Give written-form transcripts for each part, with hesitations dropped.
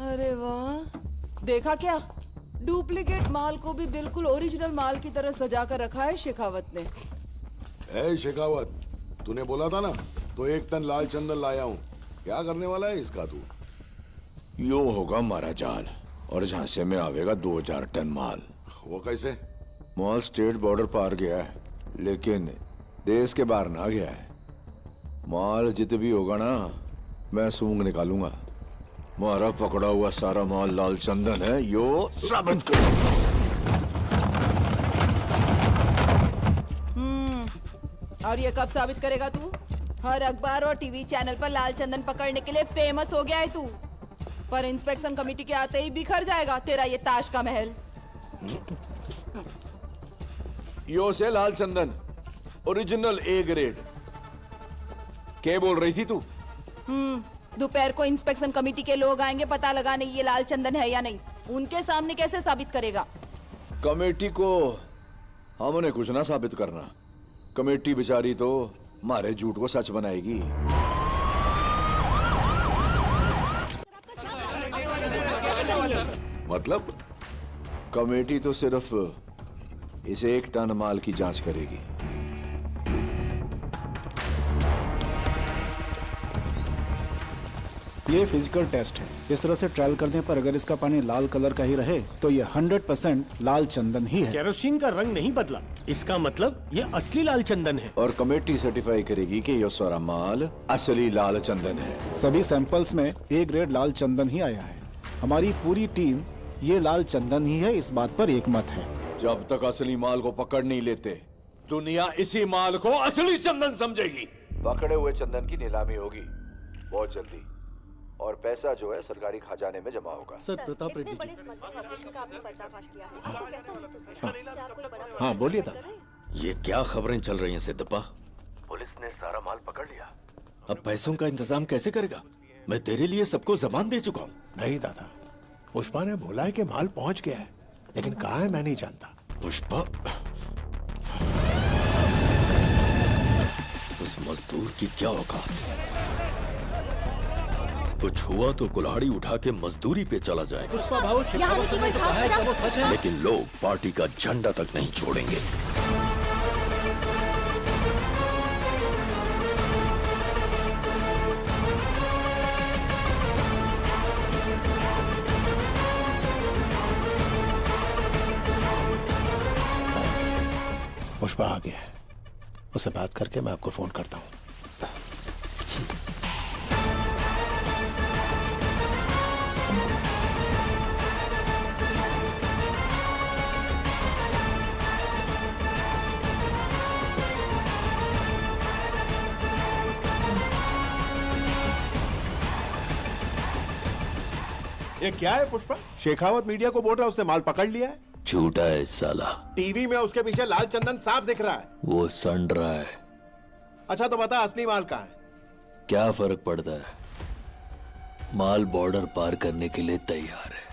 अरे वाह, देखा क्या? डुप्लीकेट माल को भी बिल्कुल ओरिजिनल माल की तरह सजा कर रखा है शेखावत ने। ए शेखावत, तूने बोला था ना, तो 1 टन लाल चंदन लाया हूँ। क्या करने वाला है इसका तू? यो होगा हमारा जाल और झांसे में आवेगा 2000 टन माल। वो कैसे? माल स्टेट बॉर्डर पार गया है, लेकिन देश के बाहर ना गया है। माल जित भी होगा ना, मैं सूंघ निकालूंगा। हमारा पकड़ा हुआ सारा माल लाल चंदन है, यो साबित करूंगा। और ये कब साबित करेगा तू? हर अखबार और टीवी चैनल पर लाल चंदन पकड़ने के लिए फेमस हो गया है तू, पर इंस्पेक्शन कमेटी के आते ही बिखर जाएगा तेरा ये ताश का महल। यो से लाल चंदन ओरिजिनल ए ग्रेड। क्या बोल रही थी तू? दोपहर को इंस्पेक्शन कमेटी के लोग आएंगे पता लगाने ये लाल चंदन है या नहीं। उनके सामने कैसे साबित करेगा? कमेटी को हमने कुछ ना साबित करना। कमेटी बेचारी तो हमारे झूठ को सच बनाएगी। मतलब? कमेटी तो सिर्फ इस 1 टन माल की जांच करेगी। ये फिजिकल टेस्ट है। इस तरह से ट्रायल करने पर अगर इसका पानी लाल कलर का ही रहे तो ये 100% लाल चंदन ही है। केरोसिन का रंग नहीं बदला, इसका मतलब ये असली लाल चंदन है। और कमेटी सर्टिफाई करेगी कि ये सारा माल असली लाल चंदन है। सभी सैंपल्स में ए ग्रेड लाल चंदन ही आया है। हमारी पूरी टीम ये लाल चंदन ही है, इस बात पर एकमत है। जब तक असली माल को पकड़ नहीं लेते, दुनिया इसी माल को असली चंदन समझेगी। पकड़े हुए चंदन की नीलामी होगी बहुत जल्दी, और पैसा जो है सरकारी खजाने में जमा होगा। सर, प्रताप रेड्डी जी। हाँ बोलिए दादा। ये क्या खबरें चल रही हैं सिद्धप्पा? पुलिस ने सारा माल पकड़ लिया। अब पैसों का इंतजाम कैसे करेगा? मैं तेरे लिए सबको जबान दे चुका हूँ। नहीं दादा, पुष्पा ने बोला है कि माल पहुंच गया है, लेकिन कहाँ है मैं नहीं जानता। पुष्पा? उस मजदूर की क्या औकात? कुछ हुआ तो कुल्हाड़ी उठा के मजदूरी पे चला जाएगा। पुष्पा भाऊ शेखावत ने जो कहा है क्या वो सच है? लेकिन लोग पार्टी का झंडा तक नहीं छोड़ेंगे। पुष्पा आ गया है, उससे बात करके मैं आपको फोन करता हूँ। ये क्या है पुष्पा? शेखावत मीडिया को बोल रहा है उसने माल पकड़ लिया है। झूठा है साला। टीवी में उसके पीछे लाल चंदन साफ दिख रहा है। वो सड़ रहा है। अच्छा तो बता असली माल कहाँ है? क्या फर्क पड़ता है? माल बॉर्डर पार करने के लिए तैयार है।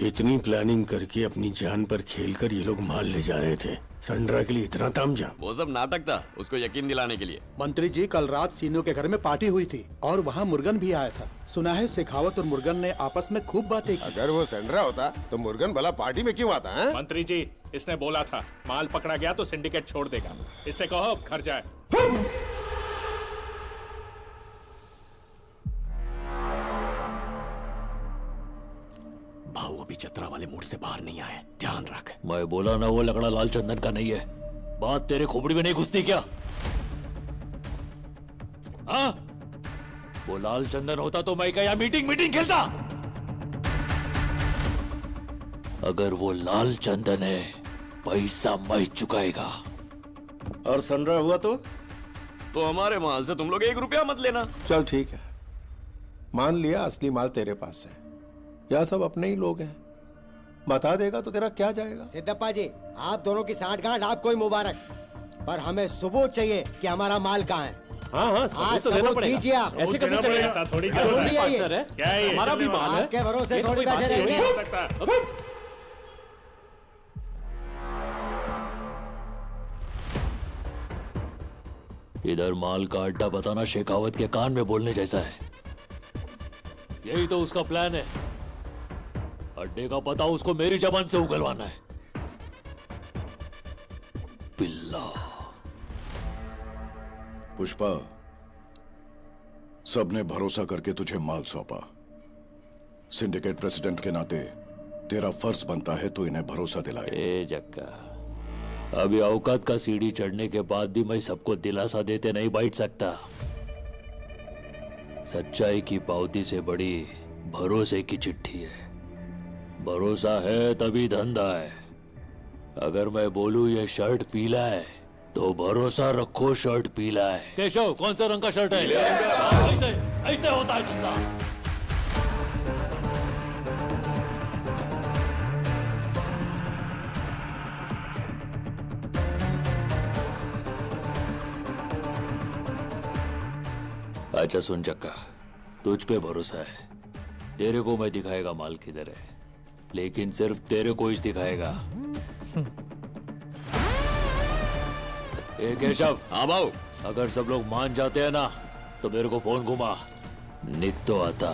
इतनी प्लानिंग करके अपनी जान पर खेलकर ये लोग माल ले जा रहे थे। संड्रा के लिए इतना तामझाम? वो सब नाटक था, उसको यकीन दिलाने के लिए। मंत्री जी, कल रात सीनों के घर में पार्टी हुई थी और वहाँ मुर्गन भी आया था। सुना है शेखावत और मुर्गन ने आपस में खूब बातें की। अगर वो सेंड्रा होता तो मुर्गन भला पार्टी में क्यों आता है? मंत्री जी, इसने बोला था माल पकड़ा गया तो सिंडिकेट छोड़ देगा। इससे कहो घर जाए। भाऊ अभी चतरा वाले मूड से बाहर नहीं आए, ध्यान रख। मैं बोला ना वो लकड़ा लाल चंदन का नहीं है। बात तेरे खोपड़ी में नहीं घुसती क्या? हाँ? वो लाल चंदन होता तो मैं क्या मीटिंग खेलता? अगर वो लाल चंदन है, पैसा मैं चुकाएगा। और संड्रा हुआ तो हमारे माल से तुम लोग 1 रुपया मत लेना। चल ठीक है, मान लिया असली माल तेरे पास है। यह सब अपने ही लोग हैं, बता देगा तो तेरा क्या जाएगा। सिद्धप्पा जी, आप दोनों की साठगांठ आपको ही मुबारक, पर हमें सबूत चाहिए कि हमारा माल कहाँ है। हाँ, सबूत तो देना पड़ेगा। दीजिए आप। ऐसे कैसे चलेगा? ऐसा थोड़ी चलेगा। क्या है? हमारा भी माल है। आपके भरोसे थोड़ी बैठे रहेंगे। इधर माल का अड्डा बताना शेखावत के कान में बोलने जैसा है। यही तो उसका प्लान है। अड्डे का पता उसको मेरी जबान से उगलवाना है। पिल्ला। पुष्पा, सबने भरोसा करके तुझे माल सौंपा। सिंडिकेट प्रेसिडेंट के नाते तेरा फर्ज बनता है तो इन्हें भरोसा दिलाए। ए जक्का, अभी औकात का सीढ़ी चढ़ने के बाद भी मैं सबको दिलासा देते नहीं बैठ सकता। सच्चाई की पावती से बड़ी भरोसे की चिट्ठी है। भरोसा है तभी धंधा है। अगर मैं बोलूं ये शर्ट पीला है तो भरोसा रखो शर्ट पीला है। केशव, कौन सा रंग का शर्ट है? ऐसे ऐसे होता है धंधा। अच्छा सुन चक्का, तुझ पे भरोसा है। तेरे को मैं दिखाएगा माल किधर है, लेकिन सिर्फ तेरे को ही दिखाएगा। ए केशव। हाँ भाऊ। अगर सब लोग मान जाते हैं ना तो मेरे को फोन घुमा, निक तो आता।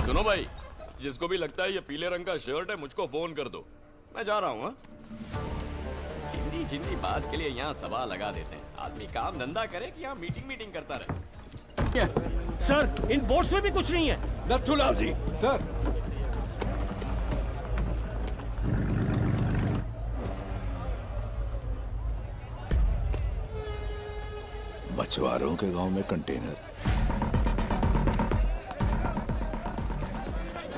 सुनो भाई, जिसको भी लगता है ये पीले रंग का शर्ट है मुझको फोन कर दो, मैं जा रहा हूँ। हाँ? जिंदी जिंदी बात के लिए यहाँ सवाल लगा देते हैं। आदमी काम धंधा करे कि यहाँ मीटिंग करता रहे। सर, इन बोर्ड्स में भी कुछ नहीं है। नथुलाल जी। सर, मछुआरों के गांव में कंटेनर।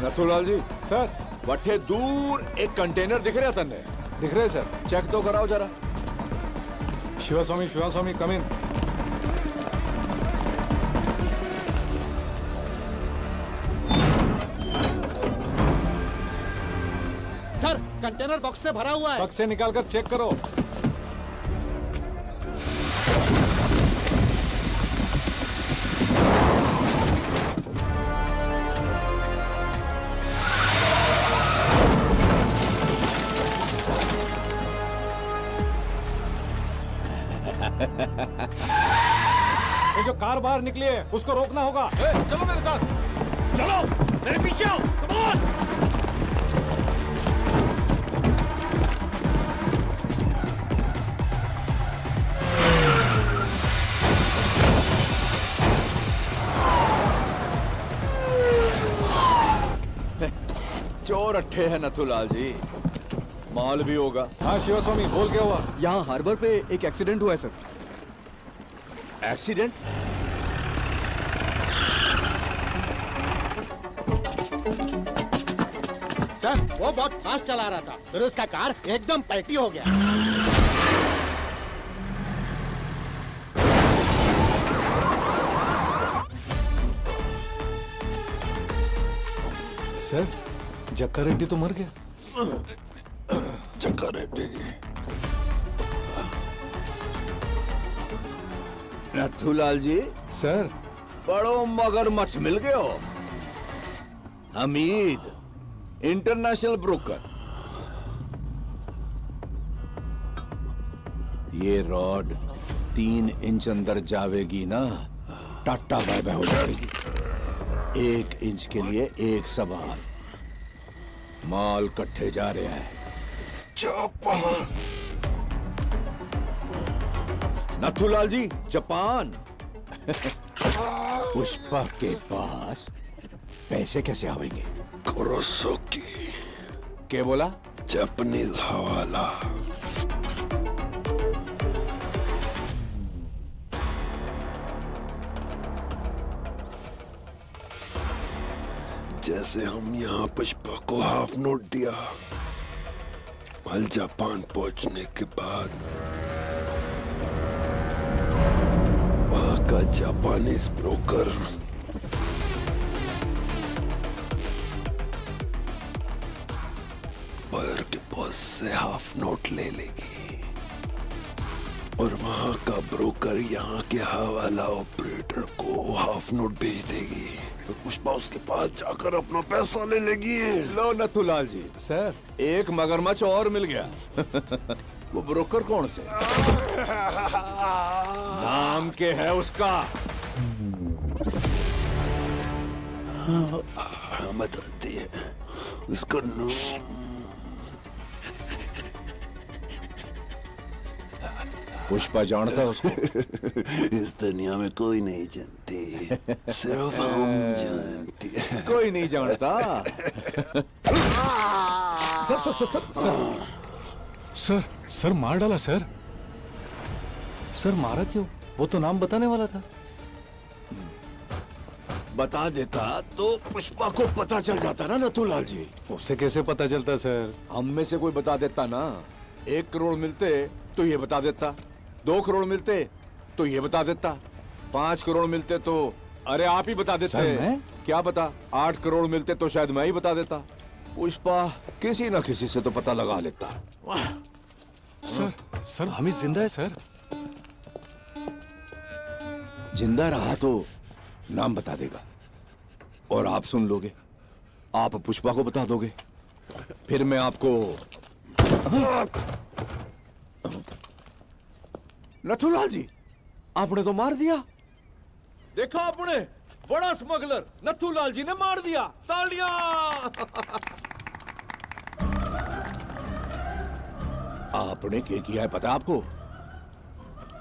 नथुलाल जी। सर। वट्ठे दूर एक कंटेनर दिख रहा तन्ने? दिख रहे सर। चेक तो कराओ जरा। शिवास्वामी कम इन। सर, कंटेनर बॉक्स से भरा हुआ है। बक्स से निकालकर चेक करो। ये जो कार बाहर निकली है उसको रोकना होगा। चलो मेरे साथ। चलो मेरे पीछे आओ। Come on. चोर अट्ठे है नथुलाल जी, माल भी होगा। हाँ शिवास्वामी, बोल क्या हुआ? यहाँ हार्बर पे एक एक्सीडेंट हुआ है सर। एक्सीडेंट? सर, वो बहुत फास्ट चला रहा था, फिर उसका कार एकदम पलटी हो गया। सर, जक्का रेड्डी तो मर गया। जक्का रेड्डी। नथुलाल जी। सर। बड़ो मगरमच्छ मिल गए हो। Hamid, international broker. ये रॉड 3 इंच अंदर जावेगी ना, टाटा बाय बाय हो जाएगी। 1 इंच के लिए एक सवाल। माल कट्ठे जा रहा है। जापान। नथुलाल जी, जापान। पुष्पा के पास पैसे कैसे आवेंगे? कुरोसाकी। क्या बोला? जापानीज हवाला। जैसे हम यहाँ पुष्पा को हाफ नोट दिया, माल जापान पहुंचने के बाद वहां का जापानीज ब्रोकर बायर के बॉस से हाफ नोट ले लेगी और वहां का ब्रोकर यहाँ के हवाला ऑपरेटर को हाफ नोट भेज देगी। तो पुष्पा उसके पास जाकर अपना पैसा ले लेगी। लो नथुलाल जी। सर, एक मगरमच्छ और मिल गया। वो ब्रोकर कौन से? के है उसका। हाँ बताती है उसका नाम। पुष्पा जानता है उसको? इस दुनिया में कोई नहीं जानती, सिर्फ हम जानते हैं। कोई नहीं जानता। Sir sir sir sir sir sir sir मार डाला सर। सर मारा क्यों? वो तो नाम बताने वाला था। बता देता तो पुष्पा को पता चल जाता ना नथुलाल जी। उससे कैसे पता चलता सर? हम में से कोई बता देता ना। 1 करोड़ मिलते तो ये बता देता, 2 करोड़ मिलते तो ये बता देता, 5 करोड़ मिलते तो अरे आप ही बता देते। सर मैं? क्या पता 8 करोड़ मिलते तो शायद मैं ही बता देता। पुष्पा किसी ना किसी से तो पता लगा लेता। सर सर हमीद जिंदा है सर। जिंदा रहा तो नाम बता देगा और आप सुन लोगे। आप पुष्पा को बता दोगे, फिर मैं आपको। नथुलाल जी, आपने तो मार दिया। देखा आपने, बड़ा स्मगलर नथुलाल जी ने मार दिया। तालियां। आपने क्या किया है पता है आपको?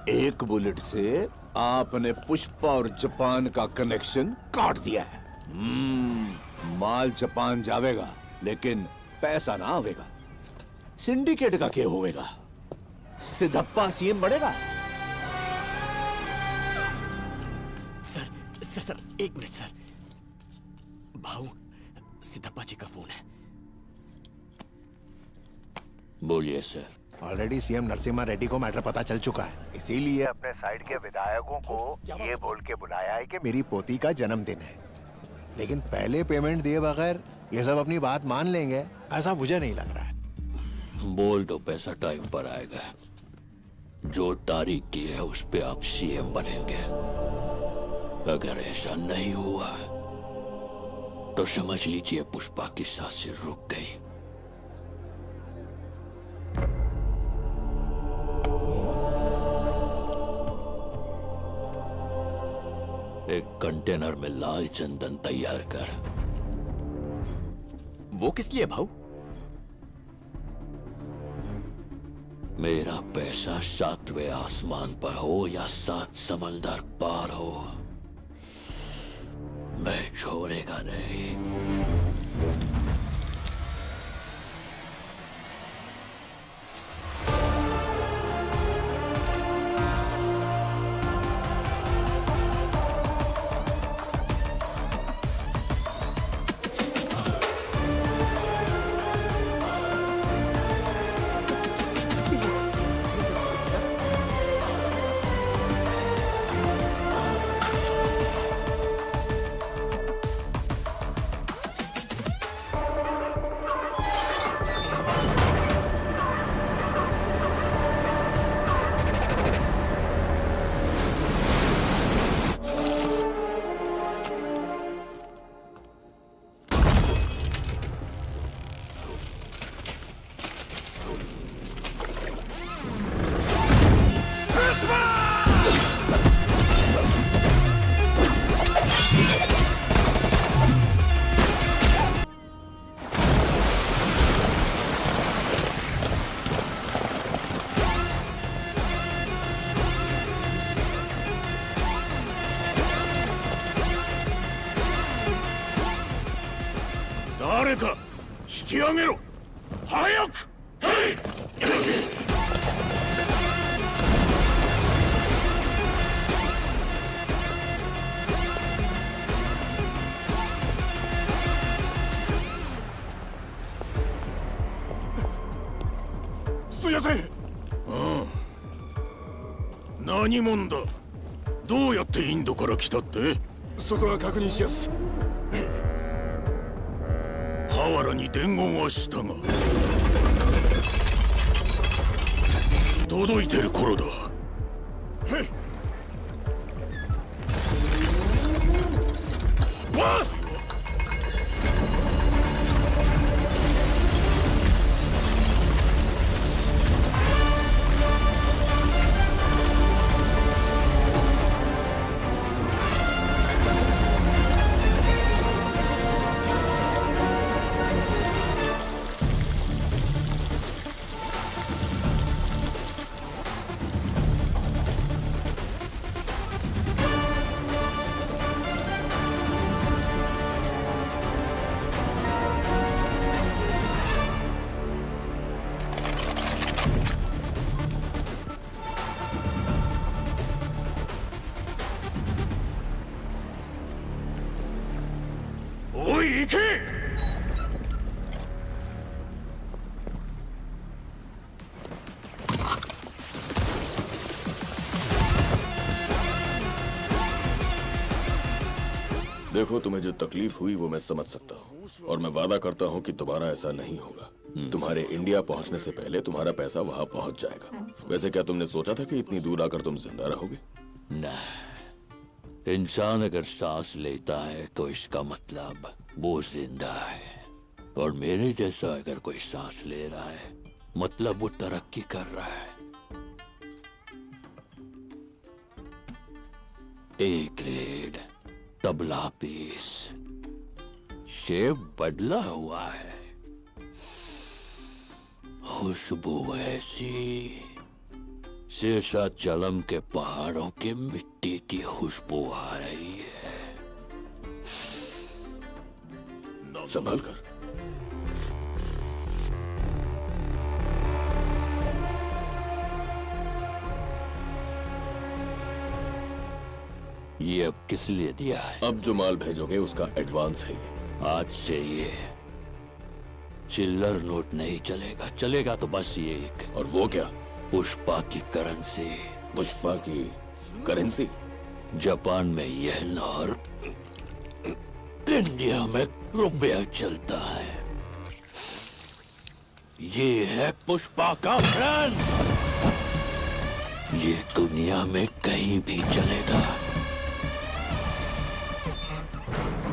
1 बुलेट से आपने पुष्पा और जापान का कनेक्शन काट दिया है। माल जापान जावेगा लेकिन पैसा ना आवेगा। सिंडिकेट का क्या होएगा? सिद्धप्पा सीएम बढ़ेगा। Sir sir sir 1 minute sir. भाऊ, सिद्धप्पा जी का फोन है। बोलिए sir. Already CM Narasimha Reddy को मैटर पता चल चुका है, इसीलिए अपने साइड के विधायकों को ये बोल के बुलाया है कि मेरी पोती का जन्मदिन है। लेकिन पहले पेमेंट दिए बगैर ये सब अपनी बात मान लेंगे ऐसा मुझे नहीं लग रहा है। बोल दो पैसा टाइम पर आएगा। जो तारीख की है उस पे आप सीएम बनेंगे। अगर ऐसा नहीं हुआ तो समझ लीजिए पुष्पा की सांसें रुक गई। एक कंटेनर में लाल चंदन तैयार कर। वो किस लिए भाऊ? मेरा पैसा 7वें आसमान पर हो या 7 समंदर पार हो, मैं छोड़ेगा नहीं।誰か引き上げろ、早く。すいません。何者だ。どうやってインドから来たって？そこは確認しやす。ハワラに伝言はしたが届いてる頃だ。バス！ तीखी। देखो, तुम्हें जो तकलीफ हुई वो मैं समझ सकता हूँ, और मैं वादा करता हूँ कि दोबारा ऐसा नहीं होगा। तुम्हारे इंडिया पहुँचने से पहले तुम्हारा पैसा वहाँ पहुँच जाएगा। वैसे क्या तुमने सोचा था कि इतनी दूर आकर तुम जिंदा रहोगे? नहीं, इंसान अगर सांस लेता है तो इसका मतलब वो जिंदा है, और मेरे जैसा अगर कोई सांस ले रहा है मतलब वो तरक्की कर रहा है। A grade tabla piece, shape बदला हुआ है, खुशबू ऐसी शेषाचलम के पहाड़ों की मिट्टी की खुशबू आ रही है। संभाल कर। ये अब किस लिए दिया है? अब जो माल भेजोगे उसका एडवांस है ये। आज से ये चिल्लर नोट नहीं चलेगा, चलेगा तो बस ये एक। और वो क्या? पुष्पा की करेंसी। पुष्पा की करेंसी? जापान में येन और इंडिया में रुपया चलता है। ये है पुष्पा का ब्रांड, ये दुनिया में कहीं भी चलेगा।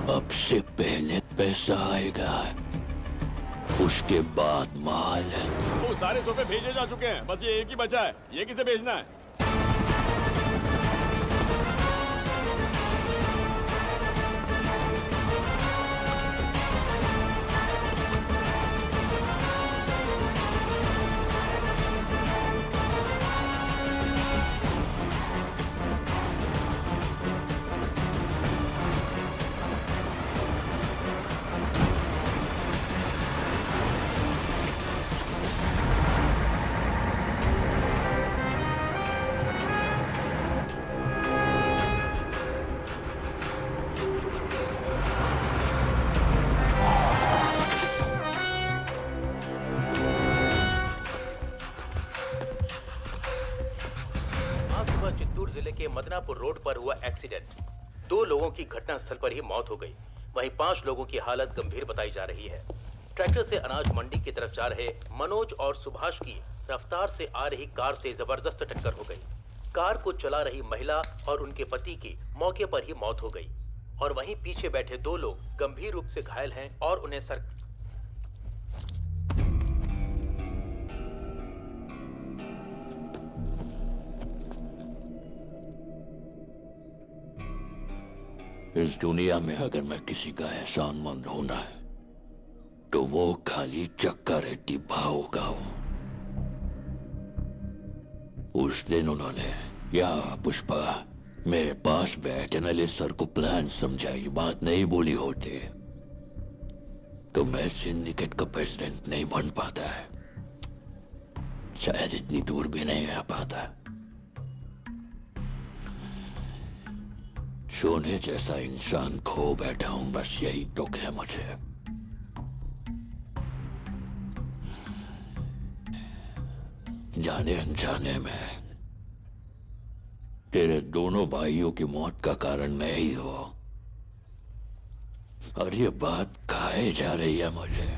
अब से पहले पैसा आएगा, उसके बाद माल। वो सारे सोफे भेजे जा चुके हैं, बस ये एक ही बचा है। ये किसे भेजना है? मदनापुर रोड पर हुआ एक्सीडेंट। 2 लोगों की घटनास्थल पर ही मौत हो गई, वहीं 5 लोगों की हालत गंभीर बताई जा रही है। ट्रैक्टर से अनाज मंडी की तरफ जा रहे मनोज और सुभाष की रफ्तार से आ रही कार से जबरदस्त टक्कर हो गई। कार को चला रही महिला और उनके पति की मौके पर ही मौत हो गई, और वहीं पीछे बैठे 2 लोग गंभीर रूप से घायल हैं और उन्हें इस दुनिया में अगर मैं किसी का एहसानमंद होना है तो वो खाली चक्का रेड्डी भाव का हूं। उस दिन उन्होंने या पुष्पा मेरे पास बैठ एनालिस्ट सर को प्लान समझाई, बात नहीं बोली होते तो मैं सिंडिकेट का प्रेसिडेंट नहीं बन पाता है, शायद इतनी दूर भी नहीं आ पाता। सोने जैसा इंसान खो बैठा हूं, बस यही दुख है मुझे। जाने अनजाने में तेरे दोनों भाइयों की मौत का कारण मैं ही हूं, और ये बात खाए जा रही है मुझे।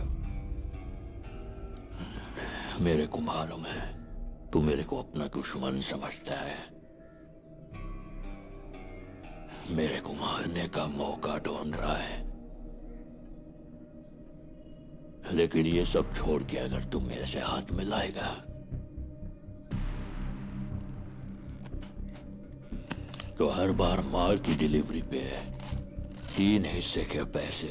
मेरे को मालूम है तू मेरे को अपना दुश्मन समझता है, मेरे को मारने का मौका ढूंढ रहा है, लेकिन ये सब छोड़ के अगर तुम मेरे से हाथ मिलाएगा तो हर बार माल की डिलीवरी पे 3 हिस्से के पैसे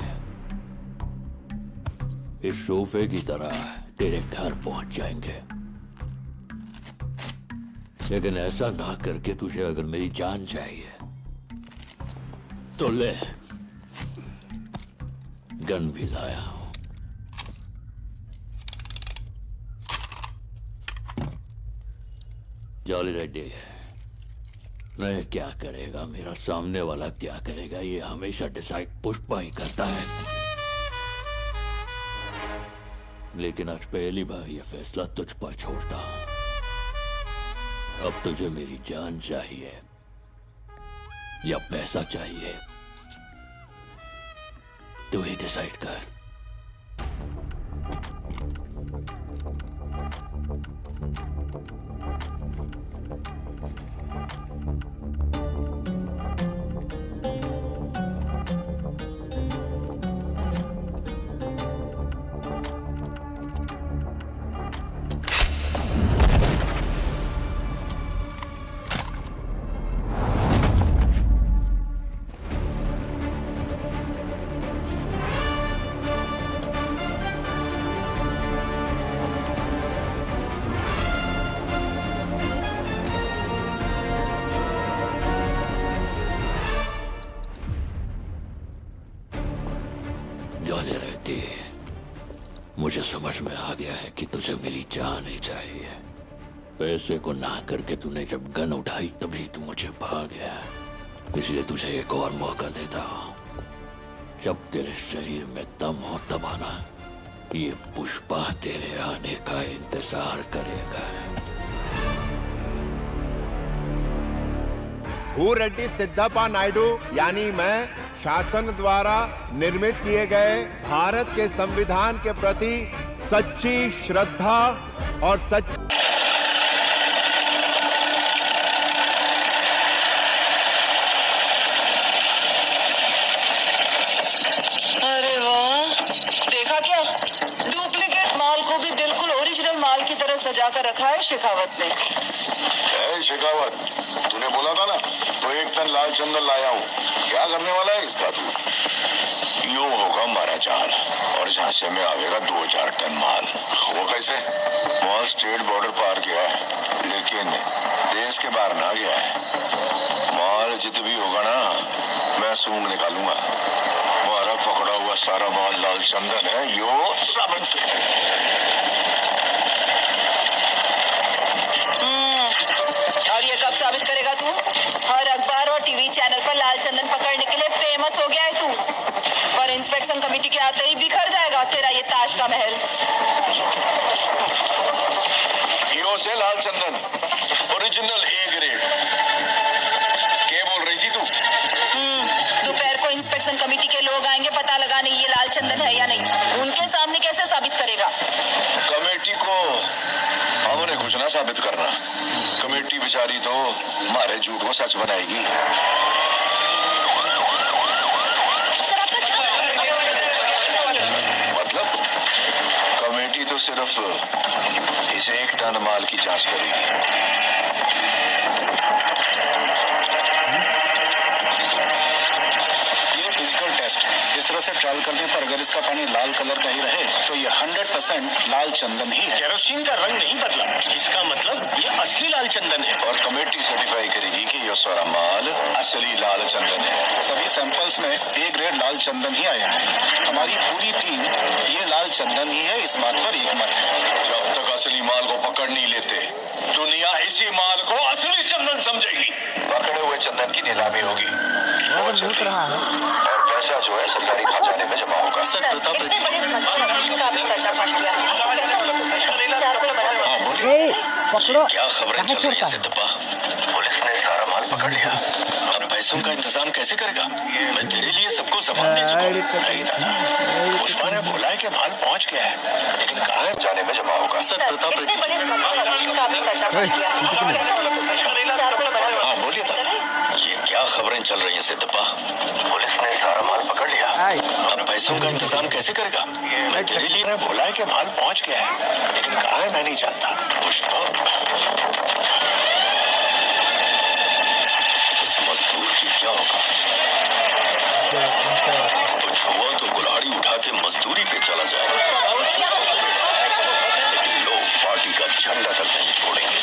इस सोफे की तरह तेरे घर पहुंच जाएंगे। लेकिन ऐसा ना करके तुझे अगर मेरी जान चाहिए तो ले, गन भी लाया हूं। जॉली रेड्डी, मैं क्या करेगा, मेरा सामने वाला क्या करेगा, ये हमेशा डिसाइड पुष्पा ही करता है। लेकिन आज पहली बार यह फैसला तुझ पर छोड़ता हूं। अब तुझे मेरी जान चाहिए या पैसा चाहिए, तू ही डिसाइड कर। ज्यादा रहती मुझे समझ में आ गया है कि तुझे मेरी जान ही चाहिए। पैसे को ना करके तूने जब गन उठाई तभी तू मुझे भाग गया, इसलिए तुझे एक और मौका देता हूं। जब तेरे शरीर में दम हो तब आना, ये पुष्पा तेरे आने का इंतजार करेगा। भूरेड्डी सिद्धप्पा नायडू यानी मैं शासन द्वारा निर्मित किए गए भारत के संविधान के प्रति सच्ची श्रद्धा और अरे वाह, देखा क्या? डुप्लीकेट माल को भी बिल्कुल ओरिजिनल माल की तरह सजा कर रखा है शेखावत ने। शेखावत, तूने बोला था ना तो 1 टन लाल चंदन लाया हूँ। क्या करने वाला है इसका तू? यूं होगा हमारा चाल और झांसे में आवेगा 2-4 टन माल। वो कैसे? माल स्टेट बॉर्डर पार गया है लेकिन देश के बाहर ना गया है। माल जित भी होगा ना मैं सूंघ निकालूंगा। हमारा पकड़ा हुआ सारा माल लाल चंदन है, यो साबित और ये कब साबित करेगा तू? हर अखबार और टीवी चैनल पर लाल चंदन पकड़ने के लिए फेमस हो गया है तू, पर इंस्पेक्शन कमेटी के आते ही बिखर जाएगा तेरा ये ताज का महल। यो से लाल चंदन ओरिजिनल A ग्रेड। क्या बोल रही थी तू? दोपहर को इंस्पेक्शन कमेटी के लोग आएंगे पता लगाने ये लाल चंदन है या नहीं। उनके सामने कैसे साबित करेगा? कमेटी को हमने कुछ ना साबित करना। कमेटी बेचारी तो हमारे झूठ को सच बनाएगी। मतलब कमेटी तो सिर्फ इसे 1 टन माल की जांच करेगी। ये फिजिकल टेस्ट इस तरह से ट्रायल करने पर अगर इसका पानी लाल कलर का ही रहे तो ये 100% लाल चंदन ही है। केरोसिन का रंग नहीं बदला, इसका मतलब ये असली लाल चंदन है। और कमेटी सर्टिफाई करेगी कि ये सारा माल असली लाल चंदन है। सभी सैंपल्स में A ग्रेड लाल चंदन ही आया है। हमारी पूरी टीम ये लाल चंदन ही है इस बात पर एकमत है। जब तक असली माल को पकड़ नहीं लेते दुनिया इसी माल को असली चंदन समझेगी। पकड़े हुए चंदन की नीलामी होगी बहुत जल्दी और पैसा जो है सरकारी खजाने में जमा होगा। सर प्रताप रेड्डी। पकड़ो। क्या खबरें चल रही है सिद्धप्पा? पुलिस ने सारा माल पकड़ लिया। अब पैसों का इंतजाम कैसे करेगा? मैं तेरे लिए सबको सामान दे चुका हूँ। नहीं दादा, पुष्पा ने बोला है कि माल पहुँच गया है लेकिन कहाँ है जाने में जमा होगा। सर प्रताप रेड्डी। हाँ बोलिए दादा। ये क्या खबरें चल रही है सिद्धप्पा? पुलिस ने सारा माल पकड़ लिया। अब पैसों का इंतजाम कैसे करेगा? मैं तेरे लिए ने बोला है कि माल पहुँच गया है लेकिन कहाँ है मैं नहीं जानता। पुष्पा, उस मजदूर की क्या होगा? कुछ हुआ तो कुल्हाड़ी उठा के मजदूरी पे चला जाएगा लेकिन लोग पार्टी का झंडा तक नहीं छोड़ेंगे।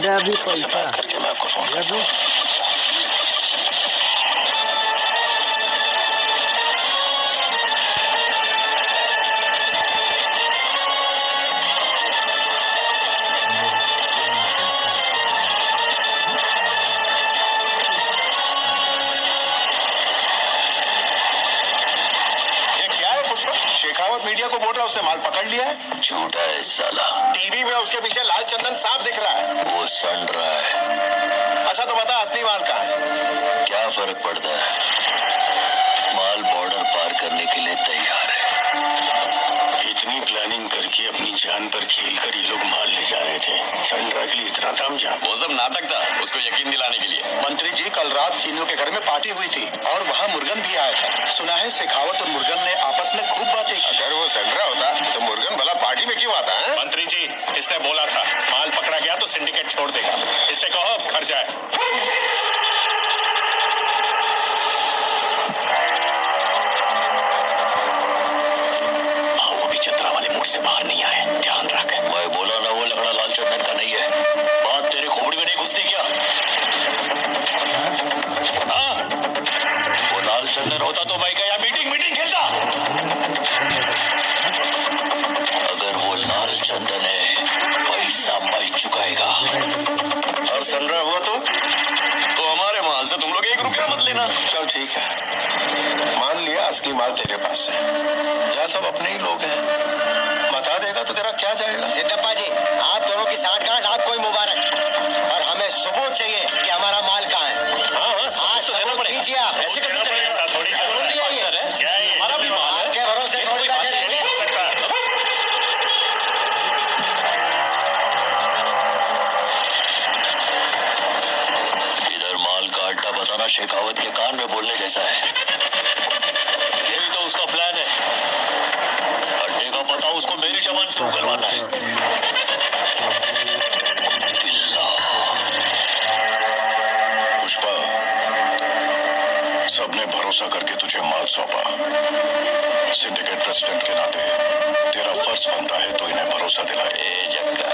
अभी पैसा करके मैं आपको फोन करता हूँ। मीडिया को बोल रहा है उससे माल पकड़ लिया है। झूठा है साला। टीवी में उसके पीछे लाल चंदन साफ दिख रहा है। वो सड़ रहा है। अच्छा तो बता असली माल कहाँ है? क्या फर्क पड़ता है, माल बॉर्डर पार करने के लिए तैयार है। इतनी प्लानिंग करके अपनी जान पर खेलकर ये लोग माल ले जा रहे थे। संड्रा के लिए इतना तामझाम। वो सब नाटक था, उसको यकीन दिलाने के लिए। मंत्री जी कल रात सीनियो के घर में पार्टी हुई थी और वहाँ मुर्गन भी आया था। सुना है शेखावत और मुर्गन ने आपस में खूब बातें की। अगर वो संड्रा होता तो मुर्गन भला पार्टी में क्यों आता है? मंत्री जी इसने बोला था माल पकड़ा गया तो सिंडिकेट छोड़ देगा। इससे कहो अब घर जाए। चतरा वाले मूड से बाहर नहीं आए, ध्यान रख। मैं बोला ना वो लकड़ा लाल चंदन का नहीं है। बात तेरे खोपड़ी में नहीं घुसती क्या? हाँ? वो लाल चंदन होता तो मैं क्या मीटिंग खेलता? अगर वो लाल चंदन है, पैसा मैं चुकाएगा। और संड्रा हुआ तो हमारे माल से तुम लोग 1 रुपया मत लेना। चल ठीक है, मान लिया असली माल तेरे पास है। यह सब अपने ही लोग हैं, बता देगा तो तेरा क्या जाएगा? सिद्धप्पा जी आप दोनों की साठगांठ आपको ही मुबारक, पर हमें सबूत चाहिए कि हमारा माल कहाँ है। हाँ, सबूत दीजिए आप। ऐसे कैसे चलेगा? थोड़ी हमारा भी माल है। आपके भरोसे थोड़ी बैठे रहेंगे। इधर माल का अड्डा बताना शेखावत के कान में बोलने जैसा है। ये भी तो उसका प्लान है। अड्डे का पता उसको मेरी जबान से उगलवाना है। पुष्पा, सबने भरोसा करके तुझे माल सौंपा। सिंडिकेट प्रेसिडेंट के नाते तेरा फर्ज बनता है तो इन्हें भरोसा दिलाए। जक्का,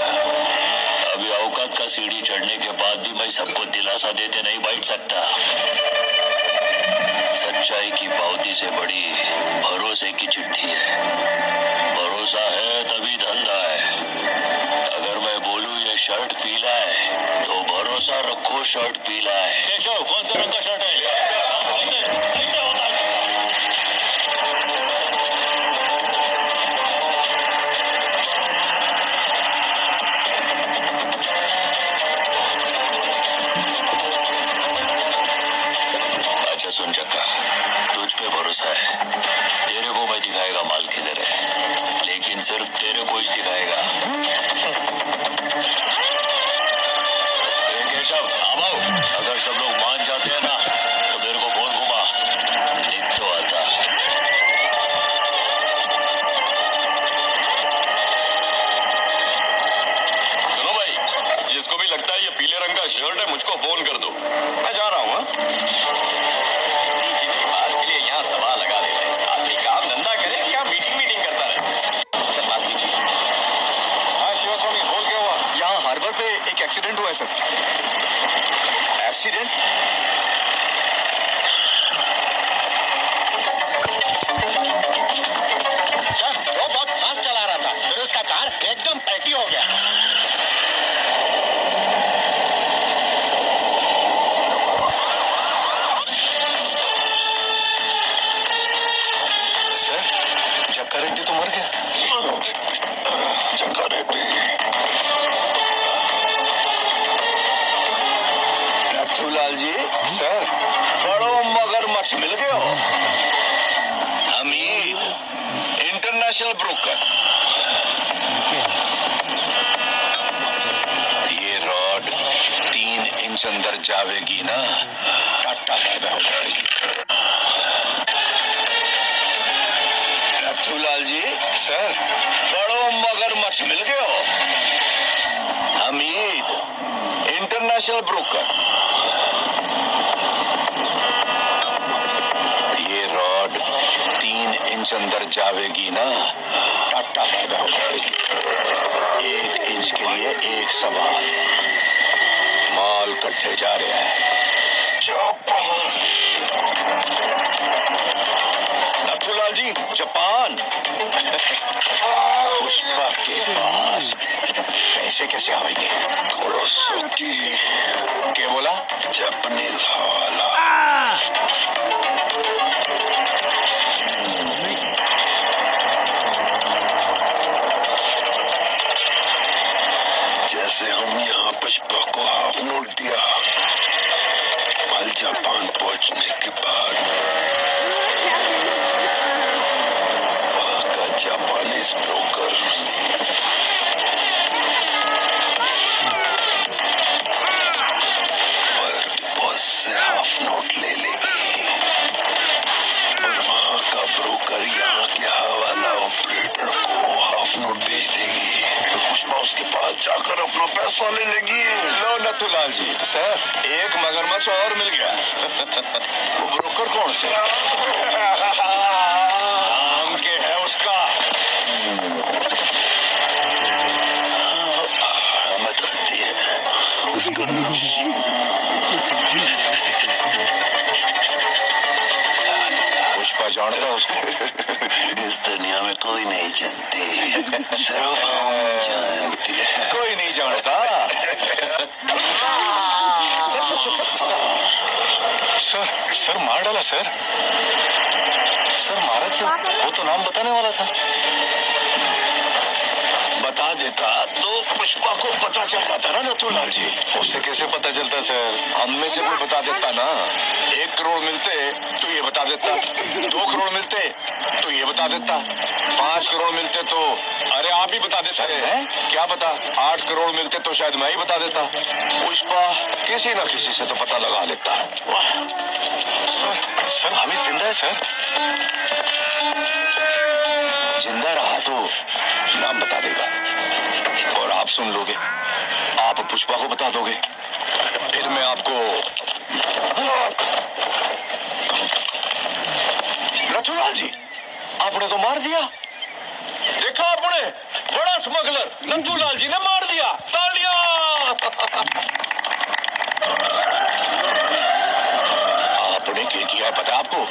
अभी औकात का सीढ़ी चढ़ने के बाद भी मैं सबको दिलासा देते नहीं बैठ सकता। सच्चाई की पावती से बड़ी भरोसे की चिट्ठी है। भरोसा है तभी धंधा है। अगर मैं बोलूं ये शर्ट पीला है तो भरोसा रखो शर्ट पीला है। केशव कौन सा रंग का शर्ट है? ऐसे होता है। अच्छा सुन चक्का, तुझ पे भरोसा है। तेरे को मैं दिखाएगा माल किधर है, लेकिन सिर्फ तेरे को ही दिखाएगा। केशव आओ, अगर सब लोग मान जाते हैं ना तो मेरे को फोन घुमा, लिख तो आता। सुनो भाई, जिसको भी लगता है ये पीले रंग का शर्ट है मुझको फोन कर दो, मैं जा रहा हूँ। बात के लिए यहाँ सवाल लगा देते हैं। आदमी काम धंधा करे कि यहाँ मीटिंग करता रहे। सर बात कीजिए। हाँ शिवस्वामी, बोल क्या हुआ? यहाँ हार्बर पे एक एक्सीडेंट हुआ है सर। एक्सीडेंट? सर वो बहुत फास्ट चला रहा था, फिर उसका कार एकदम पैटी हो गया। जक्का रेड्डी तो मर गया। जक्का रेड्डी, लाल जी सर, बड़ो मगरमच्छ मिल गए हो। Hamid international broker. ये रॉड 3 इंच अंदर जावेगी ना, टाटा पैदा हो जाएगी। लाल जी सर, बड़ो मगरमच्छ मिल गए हो। Hamid international broker. ये रॉड 3 इंच अंदर जावेगी ना, टाटा पैदा हो जाएगी। 1 इंच के लिए 1 सवाल। माल कट्ठे जा रहे हैं। नथुलाल जी जापान। पुष्पा के पास पैसे कैसे आएंगे? क्या बोला? जापानीज हवाला। हाफ नोट दिया। माल जापान पहुंचने के बाद वहां का जापानीज ब्रोकर से हाफ नोट ले लेगी और वहां का ब्रोकर यहाँ के हवाला ऑपरेटर को हाफ नोट भेज देगी। तो पुष्पा उसके पास जाकर अपना पैसा ले लेगी। लो नथुलाल जी, सर एक मगरमच्छ और मिल गया। वो ब्रोकर कौन से? नाम के है उसका बताती है उसका पुष्पा जानता उसको? इस दुनिया में कोई नहीं जानती, सिर्फ हम जानती है। कोई नहीं जानता। सर मार डाला सर। सर मारा क्यों? वो तो नाम बताने वाला था। बता देता तो पुष्पा को पता चल जाता ना नथुलाल जी। उससे कैसे पता चलता सर? हम में से कोई बता देता ना। 1 करोड़ मिलते तो ये बता देता, 2 करोड़ मिलते तो ये बता देता, 5 करोड़ मिलते तो अरे आप ही बता देते हैं। क्या पता 8 करोड़ मिलते तो शायद मैं ही बता देता। पुष्पा किसी न किसी से तो पता लगा लेता। सर हामिद जिंदा है सर? जिंदा रहा तो नाम बता देगा और आप सुन लोगे। आप पुष्पा को बता दोगे, फिर मैं आपको नथुलाल जी आपने तो मार दिया। देखा आपने, बड़ा स्मगलर नथुलाल जी ने मार दिया। तालियां। आपने क्या किया है पता आपको?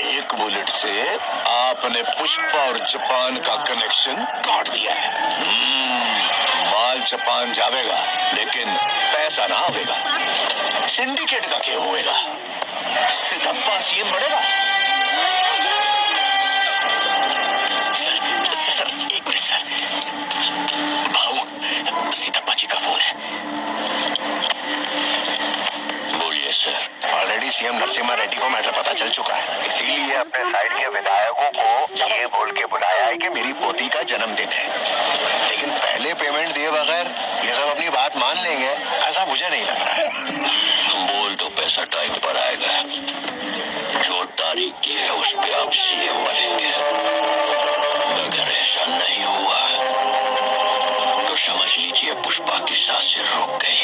एक बुलेट से आपने पुष्पा और जापान का कनेक्शन काट दिया है। माल जापान जावेगा लेकिन पैसा ना आवेगा। सिंडिकेट का क्या होएगा? सिद्धप्पा सीएम बढ़ेगा। सर एक मिनट सर, भाऊ सिद्धप्पा जी का फोन है। बोलिए sir. Already CM Narasimha Reddy को मैटर पता चल चुका है, इसीलिए अपने साइड के विधायकों को ये बोल के बुलाया है कि मेरी पोती का जन्मदिन है। लेकिन पहले पेमेंट दिए बगैर ये सब अपनी बात मान लेंगे ऐसा मुझे नहीं लग रहा है। बोल तो पैसा टाइम पर आएगा। जो तारीख की है उस पे आप सीएम बनेंगे। अगर ऐसा नहीं हुआ तो समझ लीजिए पुष्पा की सांसें रुक गई।